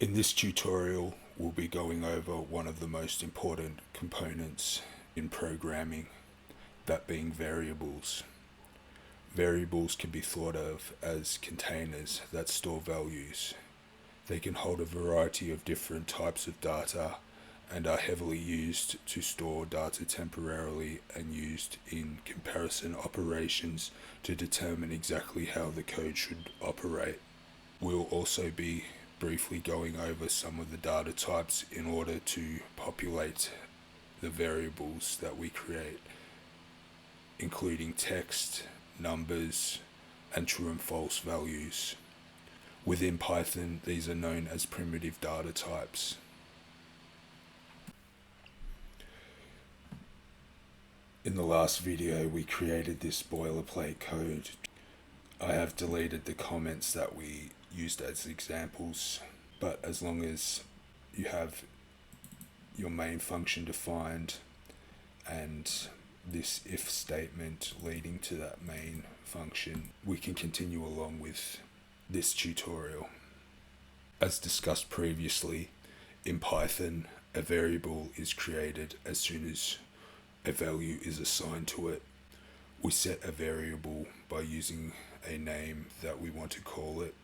In this tutorial, we'll be going over one of the most important components in programming, that being variables. Variables can be thought of as containers that store values. They can hold a variety of different types of data and are heavily used to store data temporarily and used in comparison operations to determine exactly how the code should operate. We'll also be briefly going over some of the data types in order to populate the variables that we create, including text, numbers, and true and false values. Within Python, these are known as primitive data types. In the last video, we created this boilerplate code. I have deleted the comments that we used as examples, but as long as you have your main function defined and this if statement leading to that main function, we can continue along with this tutorial. As discussed previously, in Python, a variable is created as soon as a value is assigned to it. We set a variable by using a name that we want to call it,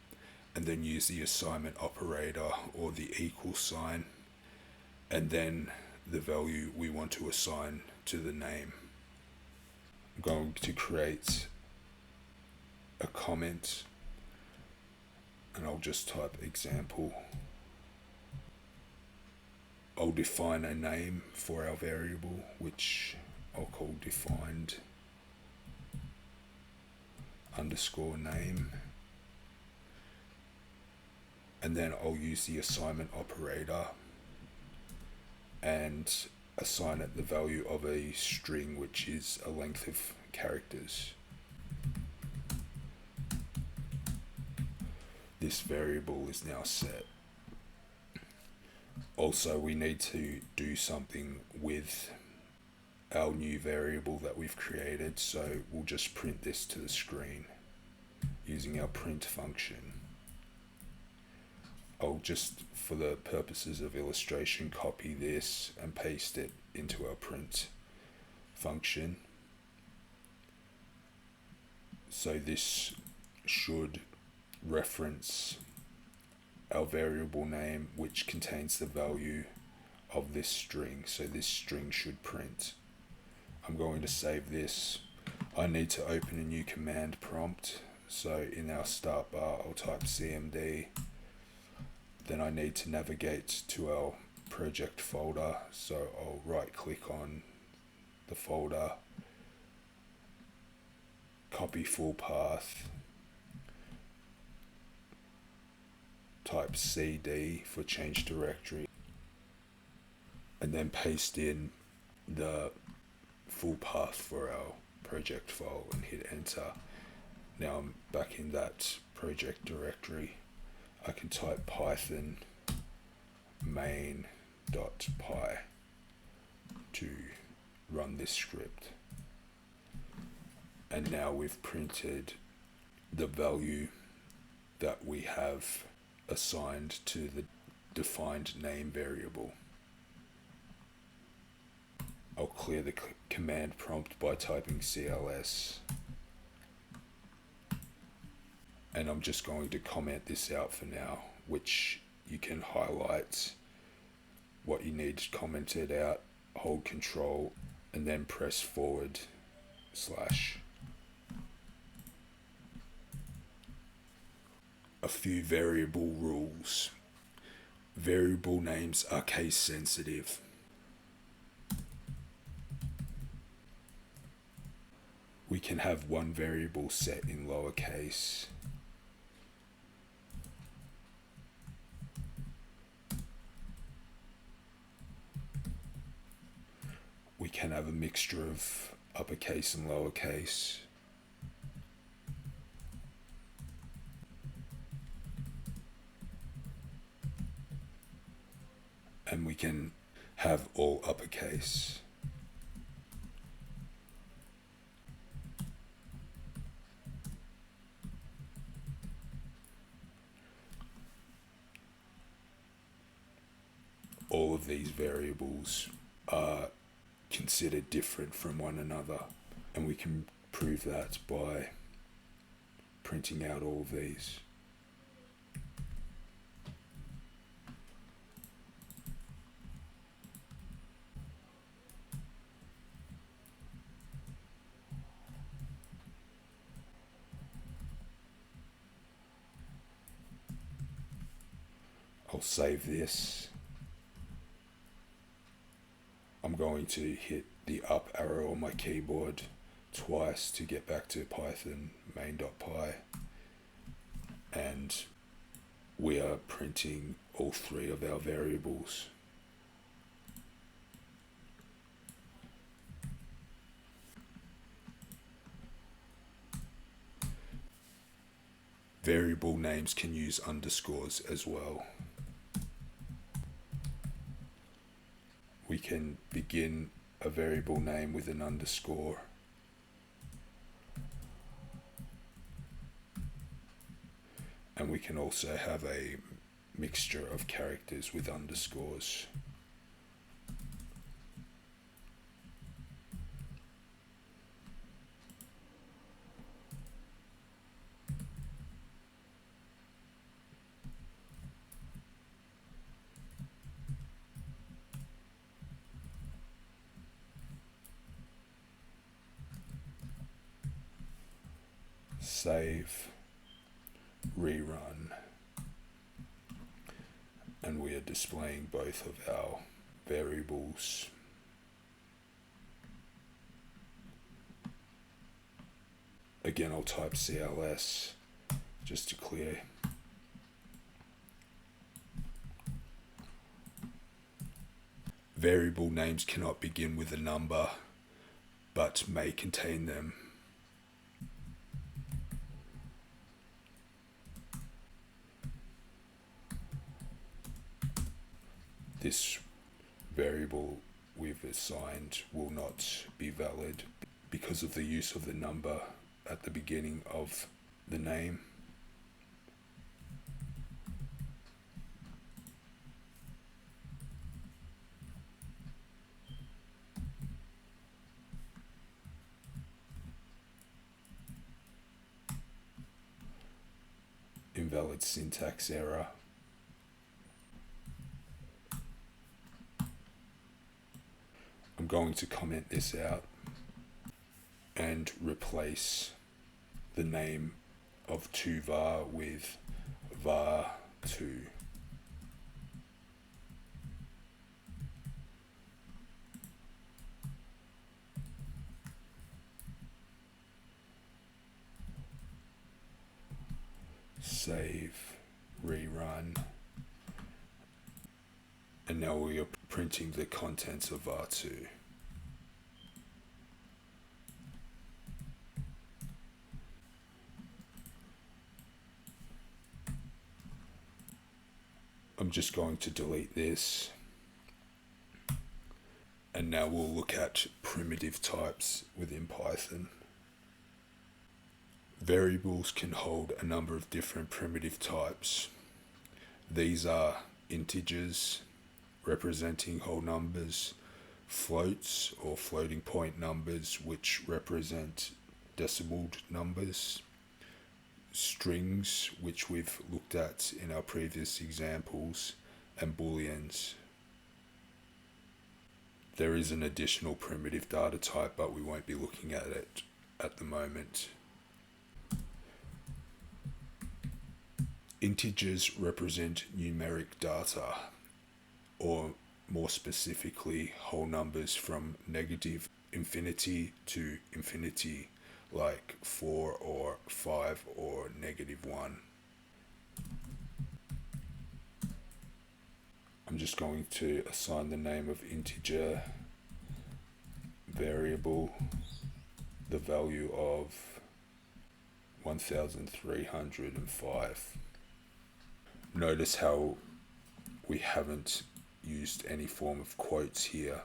and then use the assignment operator or the equal sign, and then the value we want to assign to the name. I'm going to create a comment, and I'll just type example. I'll define a name for our variable, which I'll call defined underscore name, and then I'll use the assignment operator and assign it the value of a string, which is a length of characters. This variable is now set. Also, we need to do something with our new variable that we've created, so we'll just print this to the screen using our print function. I'll just, for the purposes of illustration, copy this and paste it into our print function. So this should reference our variable name, which contains the value of this string. So this string should print. I'm going to save this. I need to open a new command prompt. So in our start bar, I'll type cmd. Then I need to navigate to our project folder. So I'll right click on the folder, copy full path, type cd for change directory, and then paste in the full path for our project file and hit enter. Now I'm back in that project directory. I can type python main.py to run this script. And now we've printed the value that we have assigned to the defined name variable. I'll clear the command prompt by typing cls. And I'm just going to comment this out for now, which you can highlight what you need commented out, hold control, and then press forward slash. A few variable rules. Variable names are case sensitive. We can have one variable set in lowercase. We can have a mixture of uppercase and lowercase. And we can have all uppercase. all of these variables are considered different from one another. And we can prove that by printing out all of these. I'll save this. I'm going to hit the up arrow on my keyboard twice to get back to Python main.py, and we are printing all three of our variables. Variable names can use underscores as well. We can begin a variable name with an underscore, and we can also have a mixture of characters with underscores. Save, rerun, and we are displaying both of our variables. Again, I'll type CLS just to clear. Variable names cannot begin with a number, but may contain them. This variable we've assigned will not be valid because of the use of the number at the beginning of the name. Invalid syntax error. I'm going to comment this out and replace the name of toVar with var2. Save, rerun, and now we are printing the contents of var2. I'm just going to delete this, and now we'll look at primitive types within Python. Variables can hold a number of different primitive types. These are integers, representing whole numbers, floats or floating point numbers, which represent decimal numbers, strings, which we've looked at in our previous examples, and Booleans. There is an additional primitive data type, but we won't be looking at it at the moment. Integers represent numeric data, or more specifically, whole numbers from negative infinity to infinity, like 4 or 5 or -1. I'm just going to assign the name of integer variable, the value of 1305. Notice how we haven't used any form of quotes here.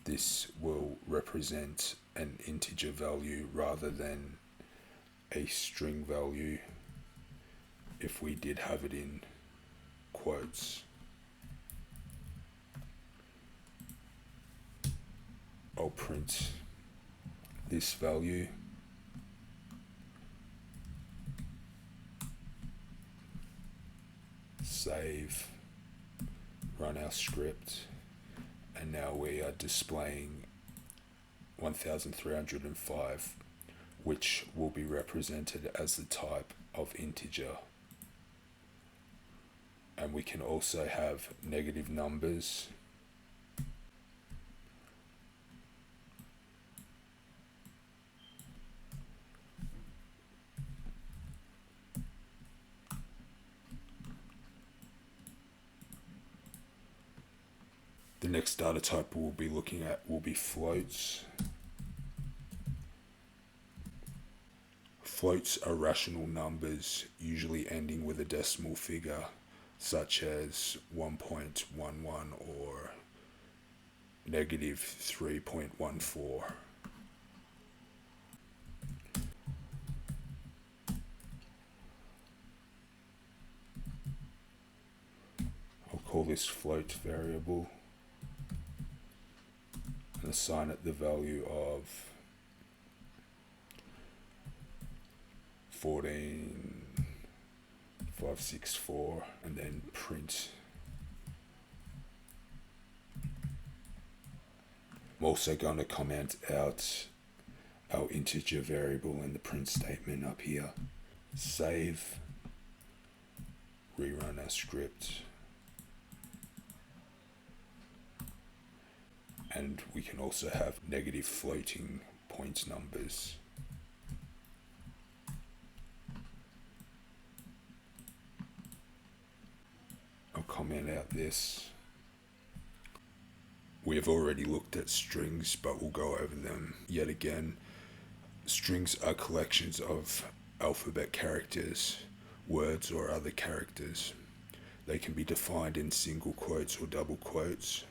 This will represent an integer value rather than a string value if we did have it in quotes. I'll print this value. Save, run our script, and now we are displaying 1305, which will be represented as the type of integer. And we can also have negative numbers. The next data type we'll be looking at will be floats. Floats are rational numbers, usually ending with a decimal figure, such as 1.11 or negative 3.14. I'll call this float variable and assign it the value of 14,564 and then print. I'm also going to comment out our integer variable in the print statement up here. Save, rerun our script, and we can also have negative floating point numbers. I'll comment out this. We have already looked at strings, but we'll go over them yet again. Strings are collections of alphabet characters, words or other characters. They can be defined in single quotes or double quotes.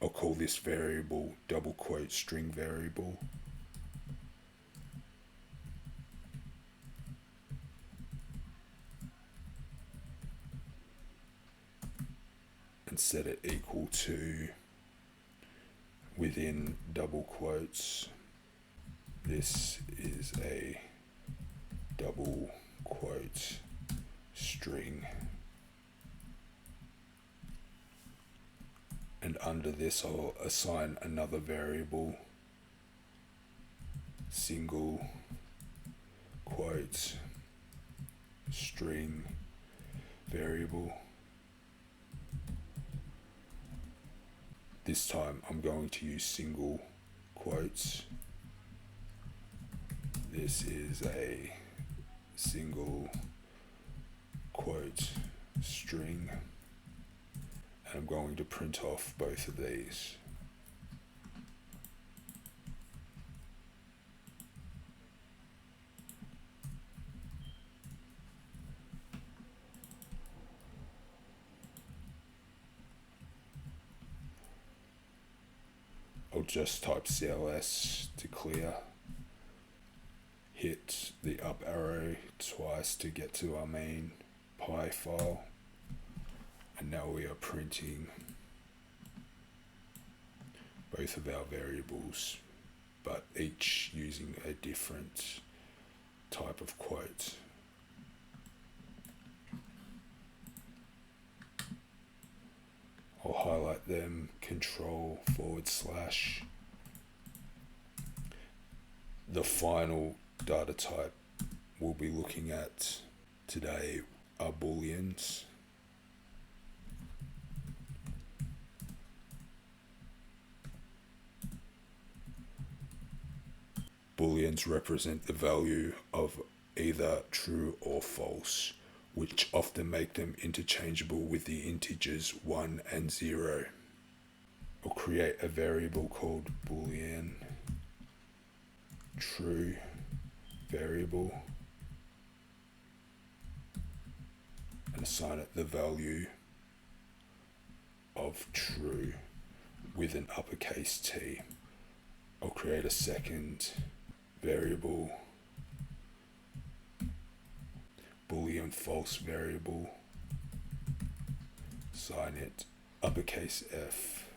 I'll call this variable double quote string variable. And set it equal to, within double quotes, this is a double quote string. And under this I'll assign another variable, single quote string variable. This time I'm going to use single quotes. This is a single quote string. And I'm going to print off both of these. I'll just type CLS to clear, hit the up arrow twice to get to our main Py file, and now we are printing both of our variables, but each using a different type of quote. I'll highlight them, Control /. The final data type we'll be looking at today are Booleans. Booleans represent the value of either true or false, which often make them interchangeable with the integers 1 and 0. I'll create a variable called Boolean true variable and assign it the value of true with an uppercase T. I'll create a second variable Boolean false variable, sign it uppercase F,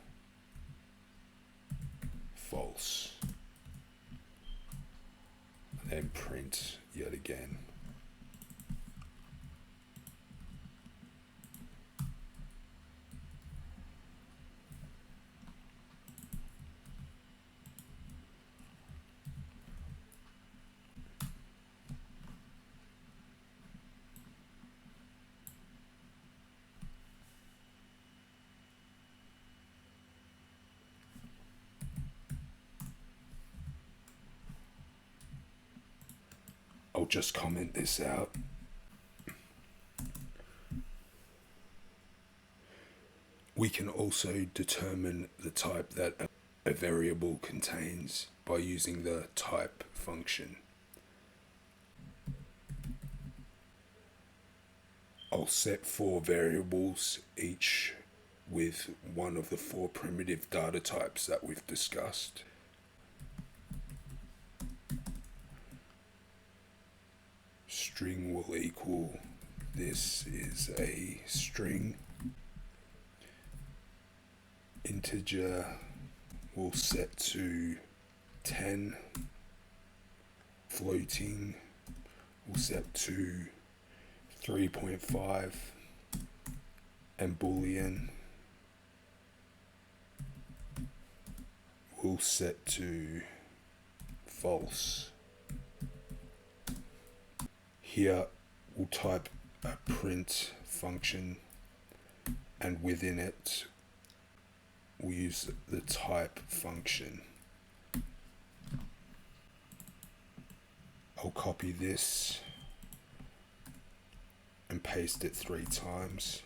false, and then print yet again. I'll just comment this out. We can also determine the type that a variable contains by using the type function. I'll set 4 variables, each with one of the 4 primitive data types that we've discussed. String will equal, this is a string. Integer will set to 10. Floating will set to 3.5. And Boolean will set to false. Here we'll type a print function, and within it we'll use the type function. I'll copy this and paste it 3 times.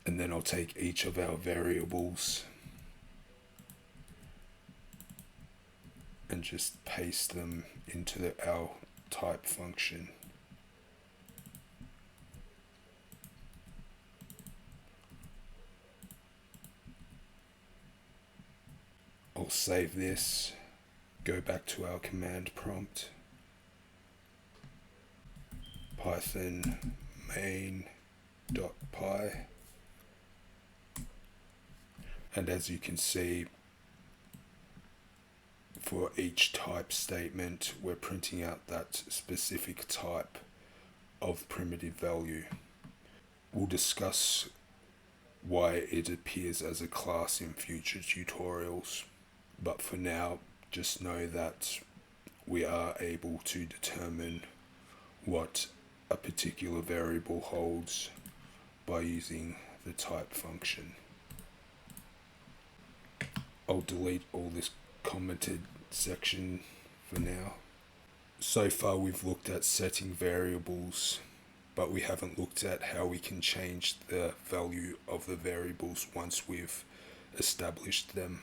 And then I'll take each of our variables and just paste them into our type function. I'll save this, go back to our command prompt, Python main.py, and as you can see, for each type statement, we're printing out that specific type of primitive value. We'll discuss why it appears as a class in future tutorials, but for now, just know that we are able to determine what a particular variable holds by using the type function. I'll delete all this commented section for now. So far we've looked at setting variables, but we haven't looked at how we can change the value of the variables once we've established them.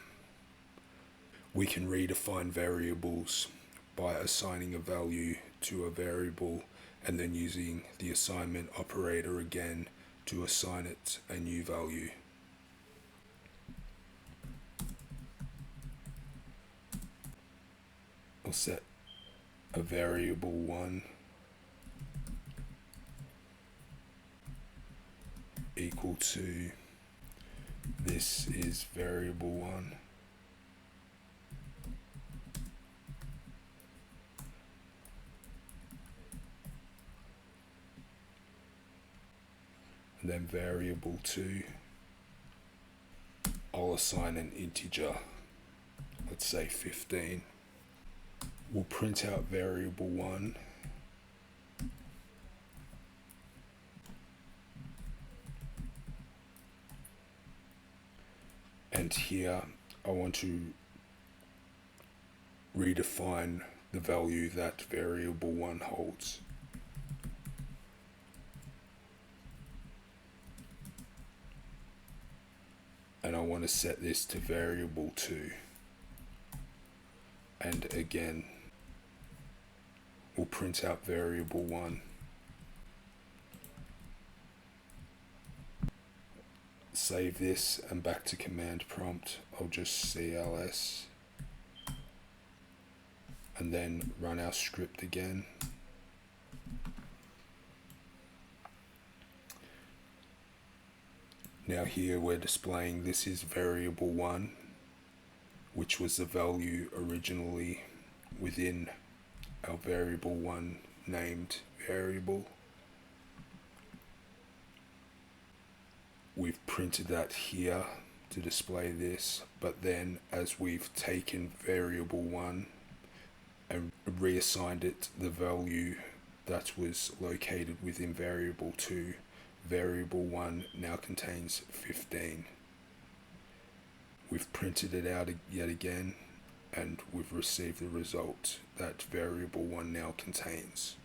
We can redefine variables by assigning a value to a variable and then using the assignment operator again to assign it a new value. I'll set a variable 1 equal to, this is variable 1, and then variable 2, I'll assign an integer, let's say 15. We'll print out variable 1, and here I want to redefine the value that variable 1 holds. And I want to set this to variable 2. And again, we'll print out variable 1. Save this and back to command prompt. I'll just CLS and then run our script again. Now here we're displaying this is variable 1, which was the value originally within our variable 1 named variable. We've printed that here to display this, but then as we've taken variable 1 and reassigned it the value that was located within variable 2, variable 1 now contains 15. We've printed it out yet again, and we've received the result that variable 1 now contains.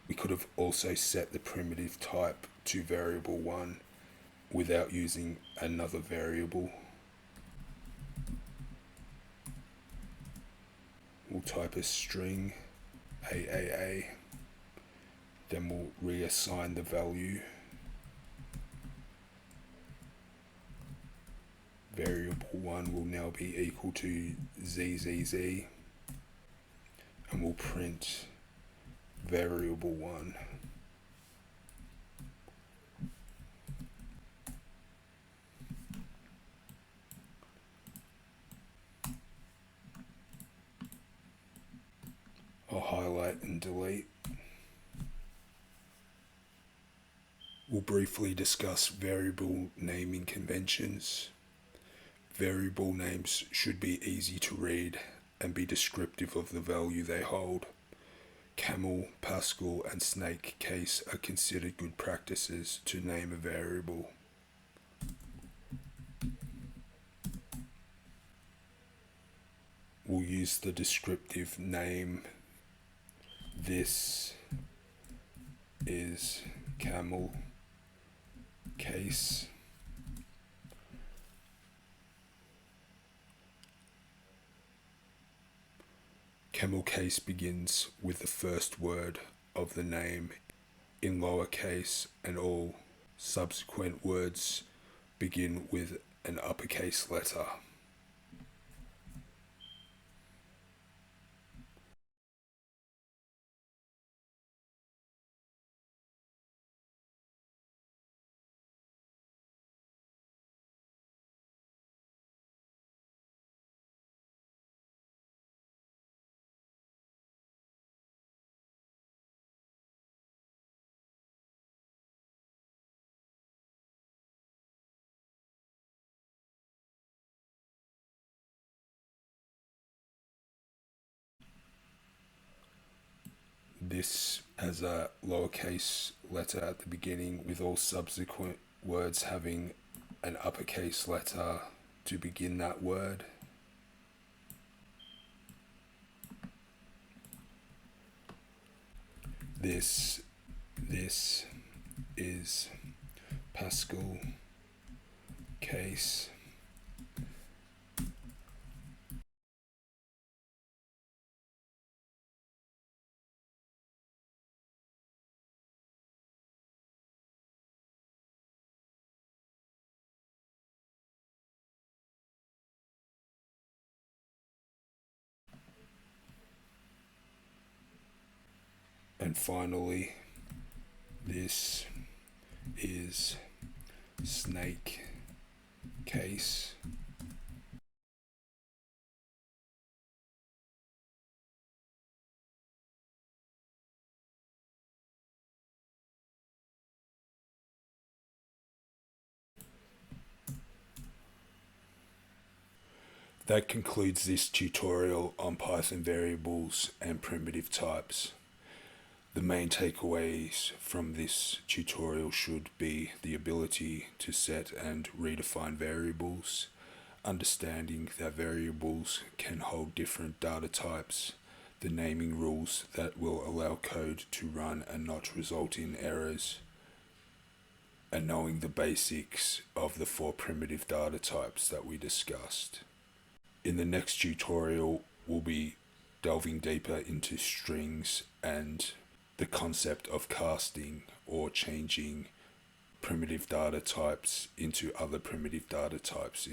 We could have also set the primitive type to variable 1 without using another variable. We'll type a string AAA, then we'll reassign the value. Variable 1 will now be equal to ZZZ, and we'll print variable 1. I'll highlight and delete. We'll briefly discuss variable naming conventions. Variable names should be easy to read and be descriptive of the value they hold. Camel, Pascal, and snake case are considered good practices to name a variable. We'll use the descriptive name. This is camel case. Camel case begins with the first word of the name in lowercase, and all subsequent words begin with an uppercase letter. This has a lowercase letter at the beginning, with all subsequent words having an uppercase letter to begin that word. This is Pascal case. And finally, this is snake case. That concludes this tutorial on Python variables and primitive types. The main takeaways from this tutorial should be the ability to set and redefine variables, understanding that variables can hold different data types, the naming rules that will allow code to run and not result in errors, and knowing the basics of the 4 primitive data types that we discussed. In the next tutorial, we'll be delving deeper into strings and the concept of casting, or changing primitive data types into other primitive data types.